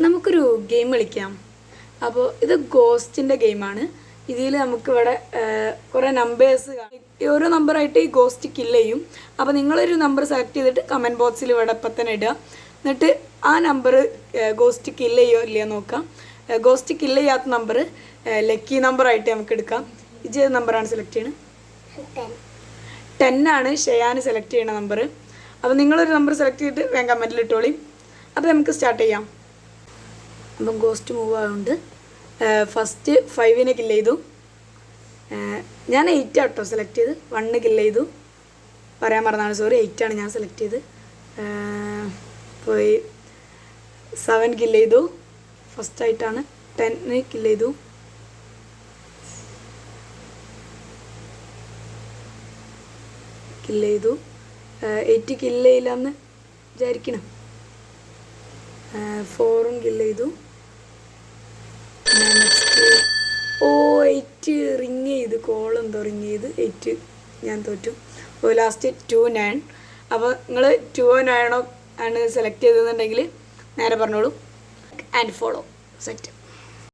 നമുക്കൊരു ഗെയിം കളിക്കാം. അപ്പോൾ ഇത് ഗോസ്റ്റിൻ്റെ ഗെയിമാണ്. ഇതിൽ നമുക്കിവിടെ കുറേ നമ്പേഴ്സ് ഓരോ നമ്പറായിട്ട് ഈ ഗോസ്റ്റ് കില്ല് ചെയ്യും. അപ്പോൾ നിങ്ങളൊരു നമ്പർ സെലക്ട് ചെയ്തിട്ട് കമൻറ്റ് ബോക്സിൽ ഇവിടെ ഇപ്പം തന്നെ ഇടുക. എന്നിട്ട് ആ നമ്പർ ഗോസ്റ്റ് കില്ല് ചെയ്യുമോ ഇല്ലയോ നോക്കാം. ഗോസ്റ്റ് കില്ല് ചെയ്യാത്ത നമ്പർ ലക്കി നമ്പറായിട്ട് നമുക്ക് എടുക്കാം. ഇത് ഏത് നമ്പറാണ് സെലക്ട് ചെയ്യുന്നത്? 10 ആണ് ഷെയാൻ സെലക്ട് ചെയ്യുന്ന നമ്പർ. അപ്പോൾ നിങ്ങളൊരു നമ്പർ സെലക്ട് ചെയ്തിട്ട് വേഗം കമൻറ്റിൽ ഇട്ടോളി. അപ്പോൾ നമുക്ക് സ്റ്റാർട്ട് ചെയ്യാം. അപ്പം ഗോസ്റ്റ് മൂവ് ആയതുകൊണ്ട് ഫസ്റ്റ് 5നെ കില്ല് ചെയ്തു. ഞാൻ 8 ആട്ടോ സെലക്ട് ചെയ്ത്. 1 കില്ല് ചെയ്തു. പറയാൻ മറന്നാണ്, സോറി. 8 ആണ് ഞാൻ സെലക്ട് ചെയ്ത്. പോയി 7 കില്ല് ചെയ്തു. ഫസ്റ്റായിട്ടാണ്. 10 കില്ല് ചെയ്തു. കില്ല് ചെയ്തു. 8 കില്ല് ചെയ്യില്ലെന്ന് വിചാരിക്കണം. 4 കില്ല് ചെയ്തു. നെക്സ്റ്റ് 8 റിങ് ചെയ്ത്, കോളെന്തോ റിങ് ചെയ്ത് 8 ഞാൻ തോറ്റു. ലാസ്റ്റ് 2 9. അപ്പോൾ നിങ്ങൾ 2 9 ആണ് സെലക്ട് ചെയ്തതെന്നുണ്ടെങ്കിൽ നേരെ പറഞ്ഞോളൂ. And follow set.